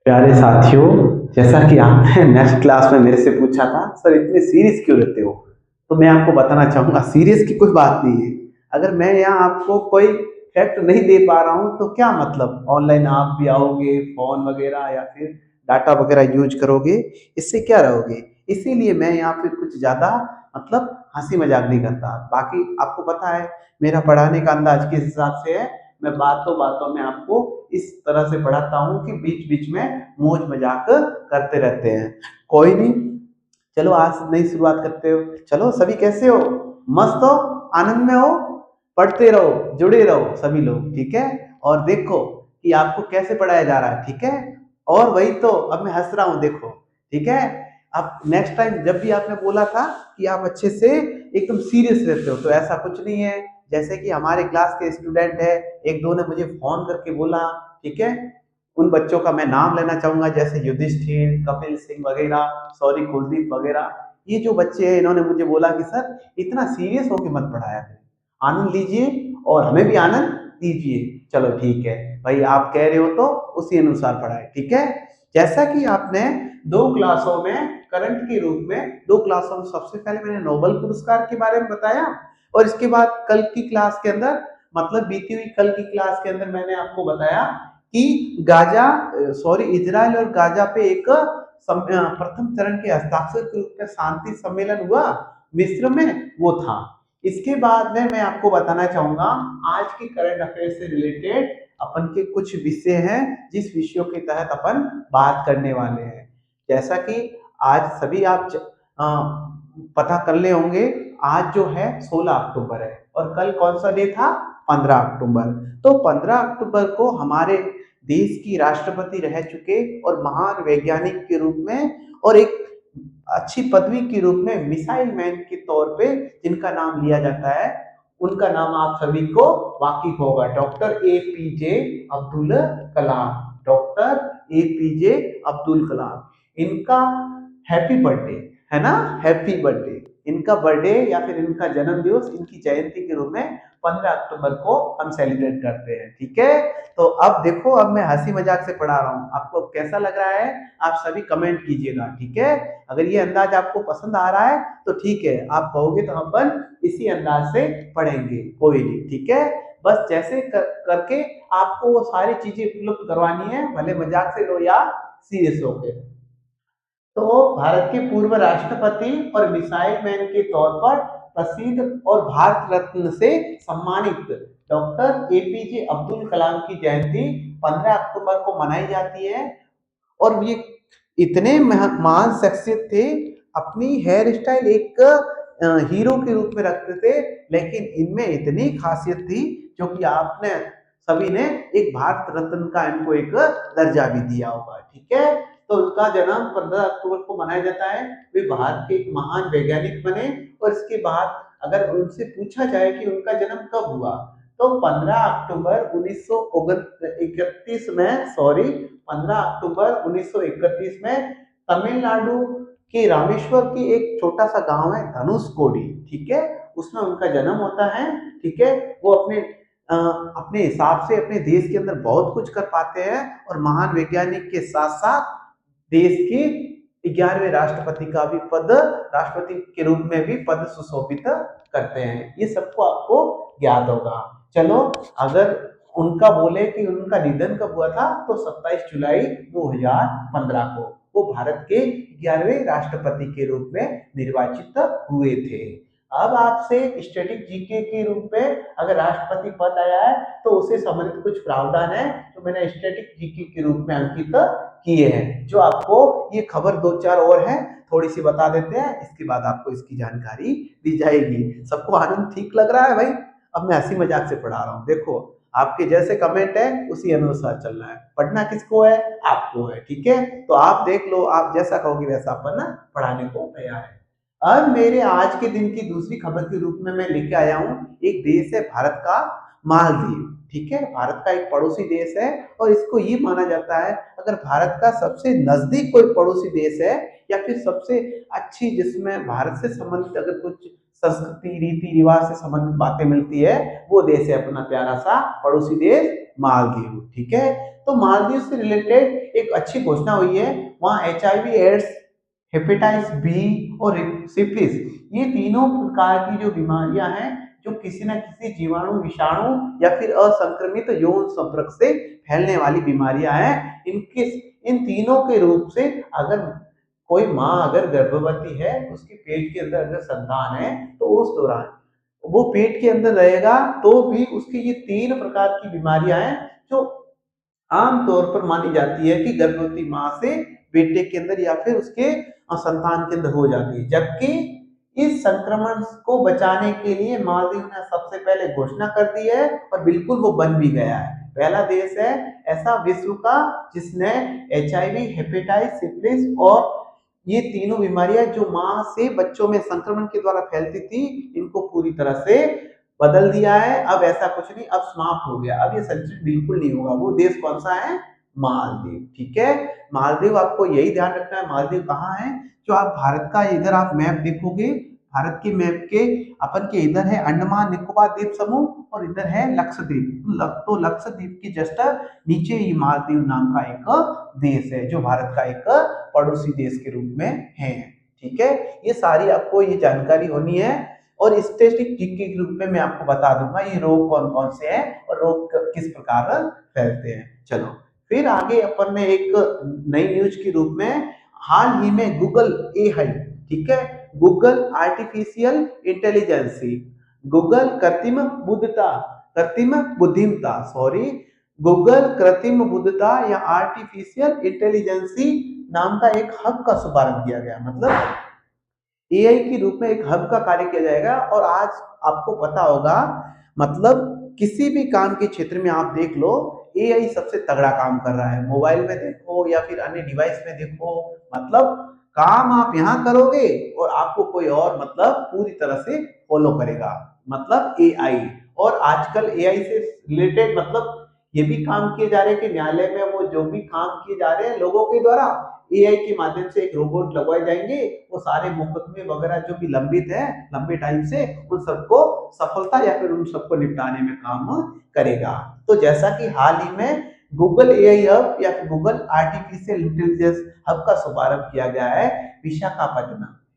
प्यारे साथियों, जैसा कि आपने नेक्स्ट क्लास में मेरे से पूछा था, सर इतने सीरियस क्यों रहते हो? तो मैं आपको बताना चाहूँगा, सीरियस की कोई बात नहीं है। अगर मैं यहाँ आपको कोई फैक्ट नहीं दे पा रहा हूँ, तो क्या मतलब ऑनलाइन आप भी आओगे, फ़ोन वगैरह या फिर डाटा वगैरह यूज़ करोगे, इससे क्या रहोगे? इसीलिए मैं यहाँ पे कुछ ज़्यादा मतलब हँसी-मज़ाक नहीं करता। बाकी आपको पता है, मेरा पढ़ाने का अंदाज़ किस हिसाब से है, मैं बातों-बातों में आपको इस तरह से पढ़ाता हूँ कि बीच-बीच में मौज-मज़ाक करते रहते हैं। कोई नहीं, चलो आज से नई शुरुआत करते हो। चलो सभी कैसे हो? मस्त हो? आनंद में हो? पढ़ते रहो, जुड़े रहो सभी लोग, ठीक है? और देखो कि आपको कैसे पढ़ाया जा रहा है, ठीक है? और वही तो अब मैं हँस रहा हूँ देखो, ठीक है? अब नेक्स्ट टाइम जब भी आपने बोला था कि आप अच्छे से एकदम सीरियस रहते हो, तो ऐसा कुछ नहीं है। जैसे कि हमारे क्लास के स्टूडेंट है, 1-2 ने मुझे फ़ोन करके बोला, ठीक है? उन बच्चों का मैं नाम लेना चाहूँगा, जैसे युधिष्ठिर, कपिल सिंह वगैरह, सॉरी कुलदीप वगैरह। ये जो बच्चे हैं, इन्होंने मुझे बोला कि सर इतना सीरियस होके मत पढ़ाया करें, आनंद लीजिए और हमें भी आनंद दीजिए। चलो ठीक है, भाई आप कह रहे हो तो उसी अनुसार पढ़ाएँ, ठीक है? जैसा कि आपने 2 क्लासों में करंट के रूप में 2 क्लासों में सबसे पहले मैंने नोबेल पुरस्कार के बारे में बताया, और इसके बाद कल की क्लास के अंदर मतलब बीती हुई कल की क्लास के अंदर मैंने आपको बताया कि इजराइल और गाजा पे एक प्रथम चरण के हस्ताक्षर के रूप में शांति सम्मेलन हुआ मिस्र में, वो था। इसके बाद में मैं आपको बताना चाहूंगा आज की करंट अफेयर से रिलेटेड अपन के कुछ विषय हैं, जिस विषयों के तहत अपन बात करने वाले हैं। जैसा कि आज सभी आप पता कर ले होंगे, आज जो है 16 अक्टूबर है और कल कौन सा डे था? 15 अक्टूबर। तो 15 अक्टूबर को हमारे देश की राष्ट्रपति रह चुके और महान वैज्ञानिक के रूप में और एक अच्छी पदवी के रूप में मिसाइल मैन के तौर पे जिनका नाम लिया जाता है, उनका नाम आप सभी को वाकिफ होगा, doctor APJ Abdul Kalam. Doctor APJ Abdul Kalam, इनका हैप्पी बर्थडे है ना, हैप्पी बर्थडे। इनका बर्थडे या फिर इनका जन्म दिवस, इनकी जयंती के रूप में 15 अक्टूबर को हम सेलिब्रेट करते हैं, ठीक है? तो अब देखो, अब मैं हंसी मजाक से पढ़ा रहा हूँ, आपको कैसा लग रहा है आप सभी कमेंट कीजिएगा, ठीक है? अगर ये अंदाज आपको पसंद आ रहा है तो ठीक है, आप कहोगे तो अपन इसी अंदाज से पढ़ेंगे, कोई नहीं, ठीक है? बस जैसे करके आपको वो सारी चीजें उपलब्ध करवानी है, भले मजाक से लो या सीरियस होके। तो भारत के पूर्व राष्ट्रपति और मिसाइल मैन के तौर पर प्रसिद्ध और भारत रत्न से सम्मानित डॉक्टर एपीजे अब्दुल कलाम की जयंती 15 अक्टूबर को मनाई जाती है। और ये इतने महान शख्सियत थे, अपनी हेयर स्टाइल एक हीरो के रूप में रखते थे, लेकिन इनमें इतनी खासियत थी जो कि आपने सभी ने एक भारत रत्न का इनको एक दर्जा भी दिया होगा, ठीक है? तो उनका जन्म 15 अक्टूबर को मनाया जाता है। वे भारत के एक महान वैज्ञानिक बने, और इसके बाद अगर उनसे पूछा जाए कि उनका जन्म कब हुआ, तो 15 अक्टूबर 1931 में, सॉरी 15 अक्टूबर 1931 में तमिलनाडु के रामेश्वर की एक छोटा सा गांव है धनुषकोडी, ठीक है? उसमें उनका जन्म होता है, ठीक है? वो अपने हिसाब से अपने देश के अंदर बहुत कुछ कर पाते हैं, और महान वैज्ञानिक के साथ साथ देश के 11वें राष्ट्रपति का भी पद, राष्ट्रपति के रूप में भी पद सुशोभित करते हैं। ये सबको आपको ज्ञात होगा। चलो, अगर उनका बोले कि उनका निधन कब हुआ था, तो 27 जुलाई 2015 को वो भारत के 11वें राष्ट्रपति के रूप में निर्वाचित हुए थे। अब आपसे स्टैटिक जीके के रूप में अगर राष्ट्रपति पद आया है तो उसे संबंधित कुछ प्रावधान है जो मैंने स्टैटिक जीके के रूप में अंकित किए हैं, जो आपको ये खबर 2-4 और है, थोड़ी सी बता देते हैं, इसके बाद आपको इसकी जानकारी दी जाएगी। सबको आनंद ठीक लग रहा है भाई? अब मैं हंसी मजाक से पढ़ा रहा हूँ, देखो आपके जैसे कमेंट है उसी अनुसार चल रहा है, पढ़ना किसको है? आपको है, ठीक है? तो आप देख लो, आप जैसा कहोगे वैसा अपन ना पढ़ाने को तैयार है। अब मेरे आज के दिन की दूसरी खबर के रूप में मैं लेके आया हूँ, एक देश है भारत का, मालदीव, ठीक है? भारत का एक पड़ोसी देश है, और इसको ये माना जाता है अगर भारत का सबसे नजदीक कोई पड़ोसी देश है या फिर सबसे अच्छी, जिसमें भारत से संबंधित अगर कुछ संस्कृति रीति रिवाज से संबंधित बातें मिलती है, वो देश है अपना प्यारा सा पड़ोसी देश मालदीव। ठीक है, तो मालदीव से रिलेटेड एक अच्छी घोषणा हुई है, वहाँ HIV एड्स, हेपेटाइटिस बी और सिफिलिस, ये तीनों प्रकार की जो बीमारियां हैं, जो किसी न किसी जीवाणु, विषाणु या फिर असंक्रमित यौन संपर्क से फैलने वाली बीमारियां हैं, इनके इन तीनों के रूप से अगर कोई माँ अगर गर्भवती है, उसके पेट के अंदर अगर संतान है, तो उस दौरान वो पेट के अंदर रहेगा तो भी उसकी ये तीन प्रकार की बीमारियां हैं, जो आम तौर पर मानी जाती है कि गर्भवती माँ से बेटे के अंदर या फिर उसके संतान के अंदर हो जाती है। जबकि इस संक्रमण को बचाने के लिए मालदीव ने सबसे पहले घोषणा कर दी है और बिल्कुल वो बन भी गया है। पहला देश है ऐसा विश्व का जिसने HIV, हेपेटाइटिस, सिफिलिस और ये तीनों बीमारियां जो माँ से बच्चों में संक्रमण के द्वारा फैलती थी, इनको पूरी तरह से बदल दिया है। अब ऐसा कुछ नहीं, अब समाप्त हो गया, अब ये संचित बिल्कुल नहीं होगा। वो देश कौन सा है? मालदीव। ठीक है, मालदीव आपको यही ध्यान रखना है, मालदीव कहाँ है। जो आप भारत का इधर आप मैप देखोगे, भारत के मैप के अपन के इधर है अंडमान निकोबार द्वीप समूह और इधर है लक्षद्वीप। तो लक्षद्वीप की जस्ट नीचे ही मालदीव नाम का एक देश है, जो भारत का एक पड़ोसी देश के रूप में है। ठीक है, ये सारी आपको ये जानकारी होनी है और स्टैटिस्टिक जीके के रूप में मैं आपको बता दूंगा ये रोग कौन कौन से हैं और रोग किस प्रकार फैलते हैं। चलो फिर आगे अपन ने एक नई न्यूज के रूप में हाल ही में गूगल AI, ठीक है, गूगल आर्टिफिशियल इंटेलिजेंसी, गूगल कृत्रिम बुद्धिमत्ता, सॉरी, गूगल कृत्रिम बुद्धिमत्ता या आर्टिफिशियल इंटेलिजेंसी नाम का एक हब का शुभारंभ किया गया। मतलब AI के रूप में एक हब का कार्य किया जाएगा। और आज आपको पता होगा, मतलब किसी भी काम के क्षेत्र में आप देख लो, AI सबसे तगड़ा काम कर रहा है। मोबाइल में देखो या फिर अन्य डिवाइस में देखो, मतलब काम आप यहाँ करोगे और आपको कोई और मतलब पूरी तरह से फॉलो करेगा, मतलब AI। और आजकल AI से रिलेटेड मतलब ये भी काम किए जा रहे हैं कि न्यायालय में वो जो भी काम किए जा रहे हैं लोगों के द्वारा, AI के माध्यम से एक रोबोट लगवाए जाएंगे, वो सारे मुकदमे वगैरह जो भी लंबित है लंबे टाइम से, उन सबको सफलता या फिर उन सबको निपटाने में काम करेगा। तो जैसा कि हाल ही में गूगल AI हब या फिर गूगल आर्टिफिशियल इंटेलिजेंस हब का शुभारंभ किया गया है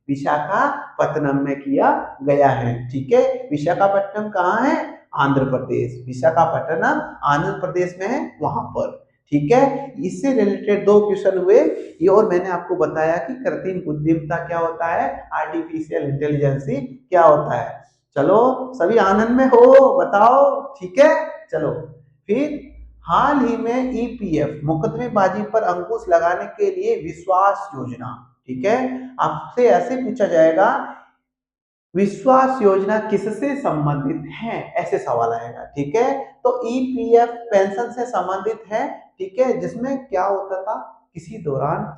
विशाखापत्तनम में किया गया है। ठीक है, विशाखापट्टनम कहाँ है? आंध्र प्रदेश। विशाखापट्टनम आंध्र प्रदेश में है, वहां पर। ठीक है, इससे रिलेटेड दो क्वेश्चन हुए ये, और मैंने आपको बताया कि कृत्रिम बुद्धिमत्ता क्या होता है, आर्टिफिशियल इंटेलिजेंसी क्या होता है। चलो सभी आनंद में हो, बताओ। ठीक है, चलो फिर हाल ही में EPF मुकदमेबाजी पर अंकुश लगाने के लिए विश्वास योजना। ठीक है, आपसे ऐसे पूछा जाएगा, विश्वास योजना किससे संबंधित है, ऐसे सवाल आएगा। ठीक है, तो EPF पेंशन से संबंधित है। ठीक है, जिसमें क्या होता था, किसी दौरान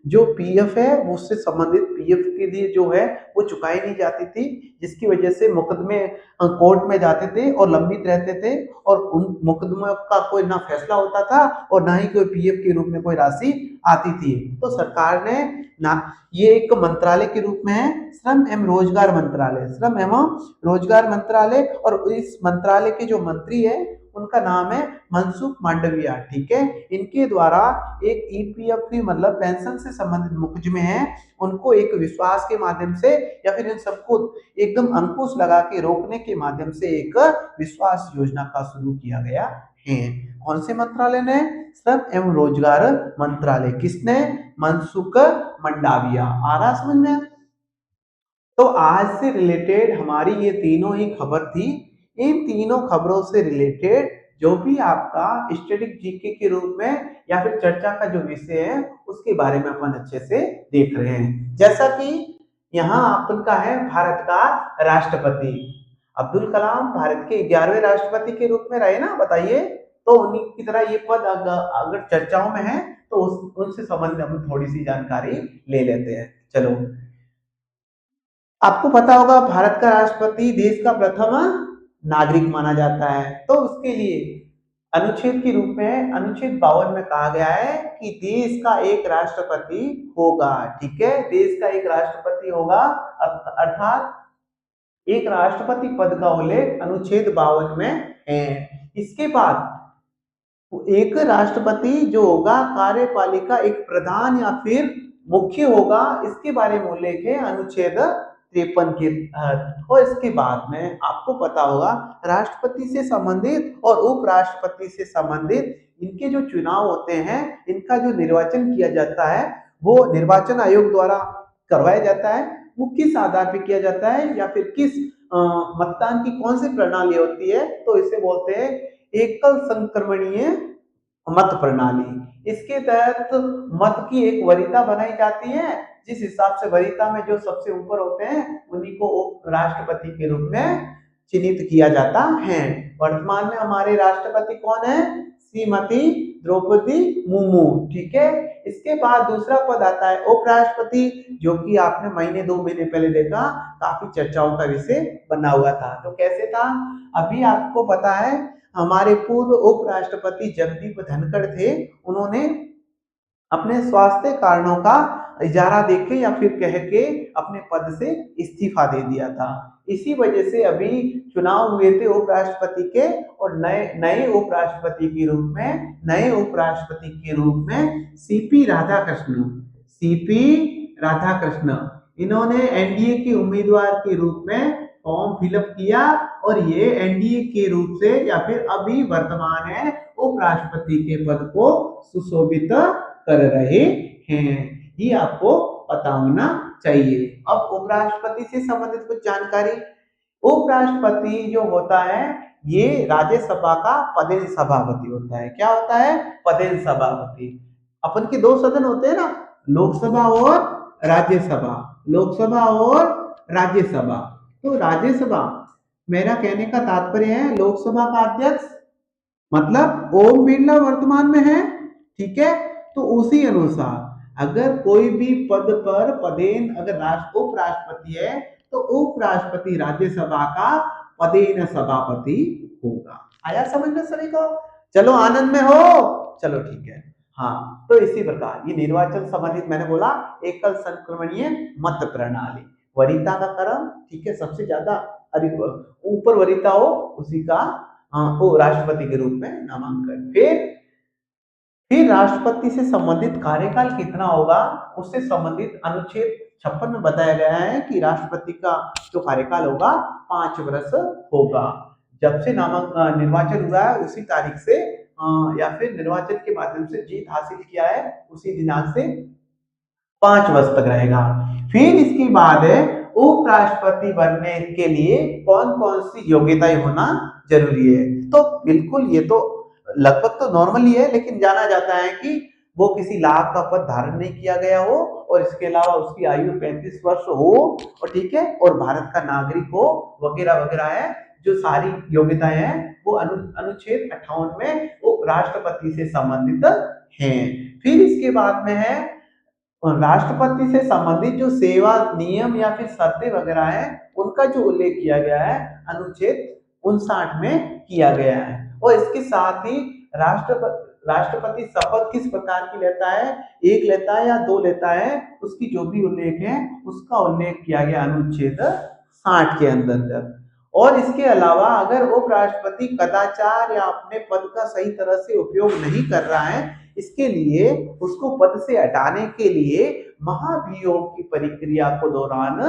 जो PF है उससे संबंधित PF के लिए जो है वो चुकाई नहीं जाती थी, जिसकी वजह से मुकदमे कोर्ट में जाते थे और लंबित रहते थे, और उन मुकदमों का कोई ना फैसला होता था और ना ही कोई PF के रूप में कोई राशि आती थी। तो सरकार ने ना, ये एक मंत्रालय के रूप में है, श्रम एवं रोजगार मंत्रालय, श्रम एवं रोजगार मंत्रालय, और इस मंत्रालय के जो मंत्री है उनका नाम है मनसुख मांडविया। ठीक है, इनके द्वारा एक EPF की मतलब पेंशन से संबंधित मुकदमे हैं, उनको एक विश्वास के माध्यम से या फिर इन सबको एकदम अंकुश लगा के रोकने के माध्यम से एक विश्वास योजना का शुरू किया गया है। कौन से मंत्रालय ने? श्रम एवं रोजगार मंत्रालय। किसने? मनसुख मंडाविया। आ रहा समझ में? तो आज से रिलेटेड हमारी ये तीनों ही खबर थी। इन तीनों खबरों से रिलेटेड जो भी आपका स्टैटिक जीके के रूप में या फिर चर्चा का जो विषय है उसके बारे में अपन अच्छे से देख रहे हैं। जैसा कि यहाँ अपन का है भारत का राष्ट्रपति अब्दुल कलाम, भारत के 11वें राष्ट्रपति के रूप में रहे ना, बताइए। तो उन्हीं की तरह ये पद अगर चर्चाओं में है तो उनसे संबंधित हम थोड़ी सी जानकारी ले लेते हैं। चलो, आपको पता होगा भारत का राष्ट्रपति देश का प्रथम नागरिक माना जाता है। तो उसके लिए अनुच्छेद के रूप में अनुच्छेद 52 में कहा गया है कि देश का एक राष्ट्रपति होगा। ठीक है, देश का एक राष्ट्रपति होगा, अर्थात एक राष्ट्रपति पद का उल्लेख अनुच्छेद 52 में है। इसके बाद एक राष्ट्रपति जो होगा, कार्यपालिका एक प्रधान या फिर मुख्य होगा, इसके बारे में उल्लेख है अनुच्छेद 53 के तहत। और इसके बाद में आपको पता होगा राष्ट्रपति से संबंधित और उपराष्ट्रपति से संबंधित इनके जो चुनाव होते हैं, इनका जो निर्वाचन किया जाता है वो निर्वाचन आयोग द्वारा करवाया जाता है। वो किस आधार पर किया जाता है या फिर किस मतदान की कौन सी प्रणाली होती है, तो इसे बोलते हैं एकल संक्रमणीय मत प्रणाली। इसके तहत मत की एक वरीयता बनाई जाती है, जिस हिसाब से वरीयता में जो सबसे ऊपर होते हैं उन्हीं को राष्ट्रपति के रूप में चिन्हित किया जाता है। वर्तमान में हमारे राष्ट्रपति कौन है? श्रीमती द्रौपदी मुर्मू। ठीक है। इसके बाद दूसरा पद आता है उपराष्ट्रपति, जो कि आपने महीने 2 महीने पहले देखा, काफी चर्चाओं का विषय बना हुआ था। तो कैसे था? अभी आपको पता है हमारे पूर्व उपराष्ट्रपति जगदीप धनखड़ थे, उन्होंने अपने स्वास्थ्य कारणों का इजारा देके या फिर कह के अपने पद से इस्तीफा दे दिया था। इसी वजह से अभी चुनाव हुए थे उपराष्ट्रपति के, और नए नए उपराष्ट्रपति के रूप में सीपी राधाकृष्ण इन्होंने एनडीए के उम्मीदवार के रूप में फॉर्म फिलअप किया, और ये एनडीए के रूप से या फिर अभी वर्तमान है उपराष्ट्रपति के पद को सुशोभित कर रहे हैं। ये आपको पता होना चाहिए। अब उपराष्ट्रपति से संबंधित कुछ जानकारी। उपराष्ट्रपति जो होता है ये राज्यसभा का पदेन सभापति होता है। क्या होता है? पदेन सभापति। अपन के 2 सदन होते हैं ना, लोकसभा और राज्यसभा। लोकसभा और राज्यसभा। तो राज्यसभा, मेरा कहने का तात्पर्य है लोकसभा का अध्यक्ष मतलब ओम बिरला वर्तमान में है। ठीक है। तो उसी अनुसार अगर कोई भी पद पर पदेन अगर उपराष्ट्रपति है तो उपराष्ट्रपति राज्यसभा का पदेन सभापति होगा। आया समझ में सभी को? चलो आनंद में हो? चलो ठीक है। हाँ, तो इसी प्रकार ये निर्वाचन संबंधित मैंने बोला एकल संक्रमणीय मत प्रणाली, वरीयता का क्रम। ठीक है। सबसे ज्यादा अधिक ऊपर वरीयता हो उसी का वो राष्ट्रपति के रूप में नामांकन। फिर राष्ट्रपति से संबंधित कार्यकाल कितना होगा, उससे संबंधित अनुच्छेद 56 में बताया गया है कि राष्ट्रपति का जो कार्यकाल होगा 5 वर्ष होगा। जब से निर्वाचन हुआ है उसी तारीख से या फिर निर्वाचन के माध्यम से जीत हासिल किया है उसी दिनांक से 5 वर्ष तक रहेगा। फिर इसके बाद उपराष्ट्रपति बनने के लिए कौन कौन सी योग्यताएं होना जरूरी है? तो बिल्कुल ये तो लगभग तो नॉर्मल ही है, लेकिन जाना जाता है कि वो किसी लाभ का पद धारण नहीं किया गया हो, और इसके अलावा उसकी आयु 35 वर्ष हो, और ठीक है, और भारत का नागरिक हो, वगैरह वगैरह है। जो सारी योग्यताएं हैं वो अनुच्छेद 58 में वो राष्ट्रपति से संबंधित हैं। फिर इसके बाद में है राष्ट्रपति से संबंधित जो सेवा नियम या फिर शर्तें वगैरह है, उनका जो उल्लेख किया गया है अनुच्छेद 59 में किया गया है। और इसके साथ ही राष्ट्रपति शपथ किस प्रकार की लेता है, 1 लेता है या 2 लेता है, उसकी जो भी उल्लेख है उसका उल्लेख किया गया अनुच्छेद 60 के अंतर्गत। और इसके अलावा अगर उपराष्ट्रपति कदाचार या अपने पद का सही तरह से उपयोग नहीं कर रहा है, इसके लिए उसको पद से हटाने के लिए महाभियोग की प्रक्रिया को दौरान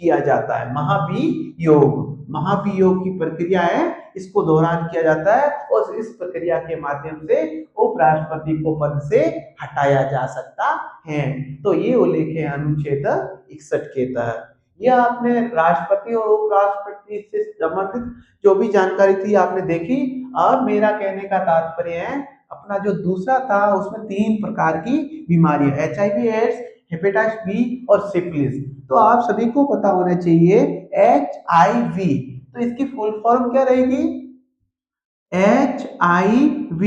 किया जाता है। महाभियोग की प्रक्रिया है, इसको दौरान किया जाता है, और इस प्रक्रिया के माध्यम से उपराष्ट्रपति को पद से हटाया जा सकता है। तो ये उल्लेख है अनुच्छेद 61 के तहत। यह आपने राष्ट्रपति और उपराष्ट्रपति से संबंधित जो भी जानकारी थी आपने देखी। अब मेरा कहने का तात्पर्य है अपना जो दूसरा था उसमें 3 प्रकार की बीमारी, HIV एड्स, हेपेटाइटिस बी और सिफिलिस। तो आप सभी को पता होना चाहिए HIV, तो इसकी फुल फॉर्म क्या रहेगी? HIV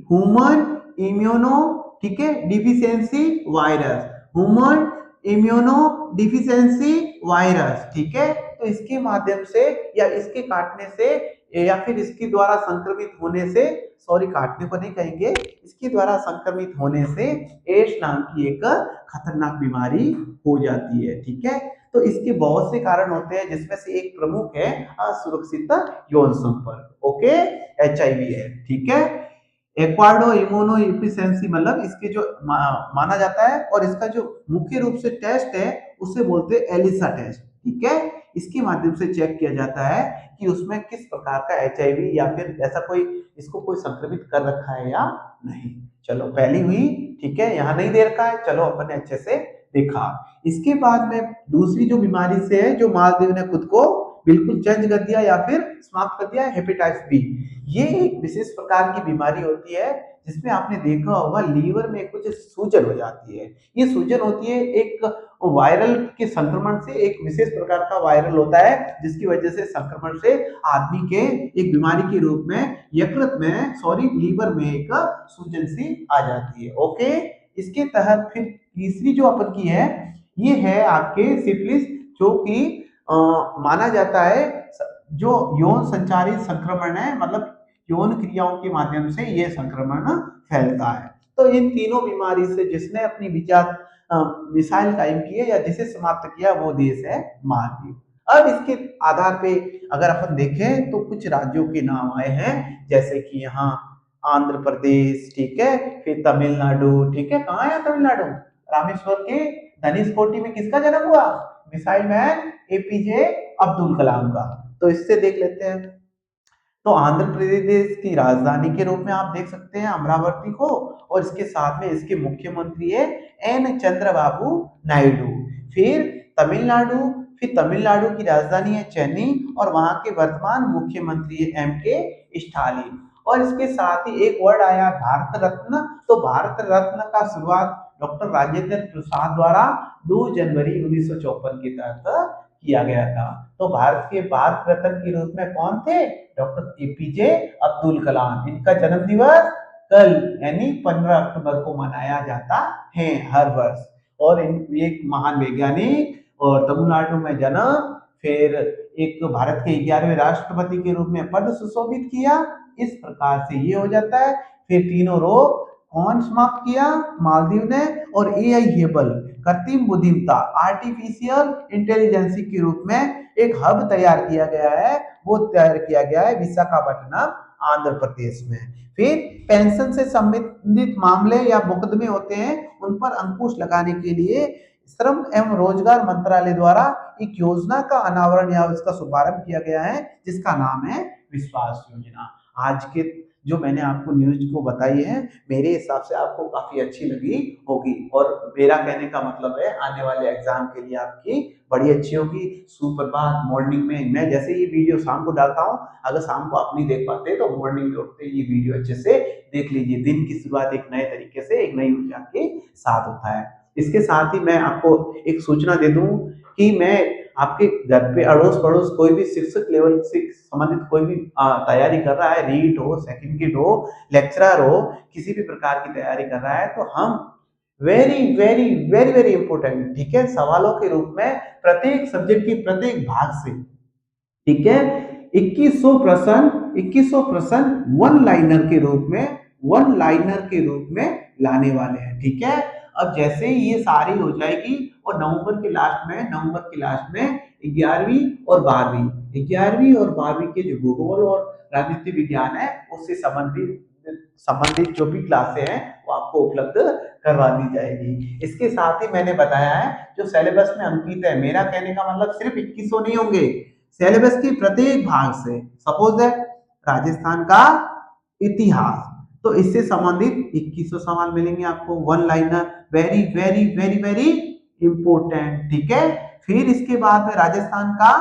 ह्यूमन इम्यूनो, ठीक है, deficiency virus, human immuno deficiency virus. ठीक है। तो इसके माध्यम से या इसके काटने से या फिर इसके द्वारा संक्रमित होने से, सॉरी काटने को नहीं कहेंगे, इसके द्वारा संक्रमित होने से एड्स नाम की एक खतरनाक बीमारी हो जाती है। ठीक है। तो इसके बहुत से कारण होते हैं, जिसमें से एक प्रमुख है असुरक्षित यौन संपर्क। ओके, HIV है। ठीक है। एक्वाडो इम्यूनो इफिशियंसी मतलब इसके जो माना जाता है, और इसका जो मुख्य रूप से टेस्ट है उसे बोलते हैं एलिसा टेस्ट। ठीक है, इसके माध्यम से चेक किया जाता है कि उसमें किस प्रकार का एचआईवी या फिर ऐसा कोई इसको कोई संक्रमित कर रखा है या नहीं। चलो पहली हुई, ठीक है, यहाँ नहीं दे रखा है, चलो अपन ने अच्छे से देखा। इसके बाद में दूसरी जो बीमारी से है जो मालदीव ने खुद को बिल्कुल चेंज कर दिया या फिर समाप्त कर दिया, हेपेटाइटिस बी। ये एक विशेष प्रकार की बीमारी होती है जिसमें आपने देखा होगा लीवर में कुछ सूजन हो जाती है। ये सूजन होती है एक वायरल के संक्रमण से, एक विशेष प्रकार का वायरल होता है जिसकी वजह से संक्रमण से आदमी के एक बीमारी के रूप में यकृत में लीवर में एक सूजन सी आ जाती है। ओके, इसके तहत फिर तीसरी जो अपन की है ये है आपके सिफिलिस, जो कि माना जाता है जो यौन संचारित संक्रमण है, मतलब यौन क्रियाओं के माध्यम से ये संक्रमण फैलता है। तो इन तीनों बीमारी से जिसने अपनी मिसाइल कायम की है या जिसे समाप्त किया वो देश है मालदीव। अब इसके आधार पे अगर अपन देखें तो कुछ राज्यों के नाम आए हैं, जैसे कि यहाँ आंध्र प्रदेश, ठीक है, फिर तमिलनाडु, ठीक है, कहाँ है तमिलनाडु, रामेश्वर के धनुषकोटी में किसका जन्म हुआ, missile man APJ Abdul Kalam का। तो इससे देख लेते हैं। तो आंध्र प्रदेश की राजधानी के रूप में आप देख सकते हैं अमरावती को, और इसके साथ में इसके मुख्यमंत्री है एन चंद्रबाबू नायडू। फिर तमिलनाडु, फिर तमिलनाडु की राजधानी है चेन्नई, और वहां के वर्तमान मुख्यमंत्री है एम के स्टालिन। और इसके साथ ही एक वर्ड आया भारत रत्न। तो भारत रत्न का शुरुआत डॉक्टर राजेंद्र प्रसाद द्वारा 2 जनवरी 1954 के तहत किया गया था। तो भारत के भारत रत्न के रूप में कौन थे, डॉक्टर एपीजे अब्दुल कलाम। इनका जन्म दिवस कल यानी 15 अक्टूबर को मनाया जाता है हर वर्ष। और एक महान वैज्ञानिक, और तमिलनाडु में जन्म, फिर एक भारत के 11वें राष्ट्रपति के रूप में पद सुशोभित किया। इस प्रकार से ये हो जाता है। फिर तीनों रोग कौन समाप्त किया, मालदीव ने। और एआई हेबल कृत्रिम बुद्धिमत्ता आर्टिफिशियल इंटेलिजेंसी के रूप में एक हब तैयार किया गया है, वो तैयार किया गया है विशाखापट्टनम आंध्र प्रदेश में। फिर पेंशन से संबंधित मामले या मुकदमे होते हैं उन पर अंकुश लगाने के लिए श्रम एवं रोजगार मंत्रालय द्वारा एक योजना का अनावरण या उसका शुभारंभ किया गया है जिसका नाम है विश्वास योजना। आज के जो मैंने आपको न्यूज को बताई है मेरे हिसाब से आपको काफी अच्छी लगी होगी, और मेरा कहने का मतलब है आने वाले एग्जाम के लिए आपकी बड़ी अच्छी होगी। सुप्रभात मॉर्निंग में मैं जैसे ये वीडियो शाम को डालता हूँ, अगर शाम को आप नहीं देख पाते तो मॉर्निंग में उठते ये वीडियो अच्छे से देख लीजिए। दिन की शुरुआत एक नए तरीके से एक नई ऊर्जा के साथ होता है। इसके साथ ही मैं आपको एक सूचना दे दूं कि मैं आपके घर पे अड़ोस पड़ोस कोई भी शिक्षक लेवल से संबंधित कोई भी तैयारी कर रहा है, रीट हो, सेकंड गिट हो, लेक्चरर हो, किसी भी प्रकार की तैयारी कर रहा है, तो हम very very very very important, ठीक है, सवालों के रूप में प्रत्येक सब्जेक्ट की प्रत्येक भाग से, ठीक है, 2100 प्रश्न वन लाइनर के रूप में, लाने वाले हैं। ठीक है, अब जैसे ही ये सारी हो जाएगी और नवंबर के लास्ट में 11वीं और 12वीं के जो भूगोल और राजनीति विज्ञान है उससे संबंधित जो भी क्लासे हैं वो आपको उपलब्ध करवा दी जाएगी। इसके साथ ही मैंने बताया है जो सिलेबस में अंकित है, मेरा कहने का मतलब सिर्फ 2100 नहीं होंगे, सिलेबस के प्रत्येक भाग से, सपोज है राजस्थान का इतिहास, तो इससे संबंधित 2100 सवाल मिलेंगे आपको, one liner, very very very very important. ठीक है, फिर इसके बाद में राजस्थान का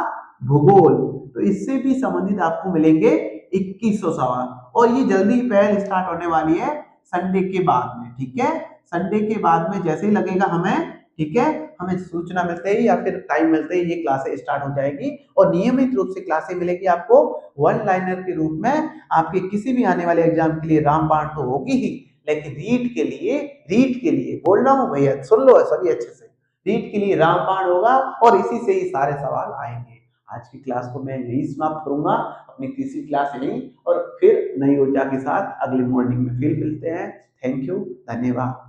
भूगोल, तो इससे भी संबंधित आपको मिलेंगे 2100 सवाल, और ये जल्दी पहल स्टार्ट होने वाली है संडे के बाद में। ठीक है, संडे के बाद में जैसे ही लगेगा हमें, ठीक है, हमें सूचना मिलते ही या फिर टाइम मिलते ही ये क्लासें स्टार्ट हो जाएगी, और नियमित रूप से क्लासें मिलेगी आपको वन लाइनर के रूप में। आपके किसी भी आने वाले एग्जाम के लिए रामबाण तो होगी ही, लेकिन रीट के लिए बोल रहा हूँ भैया, सुन लो सभी अच्छे से, रीट के लिए रामबाण होगा और इसी से ही सारे सवाल आएंगे। आज की क्लास को मैं यही समाप्त करूंगा, अपनी तीसरी क्लास यही, और फिर नई ऊर्जा के साथ अगली मॉर्निंग में फिर मिलते हैं। थैंक यू, धन्यवाद।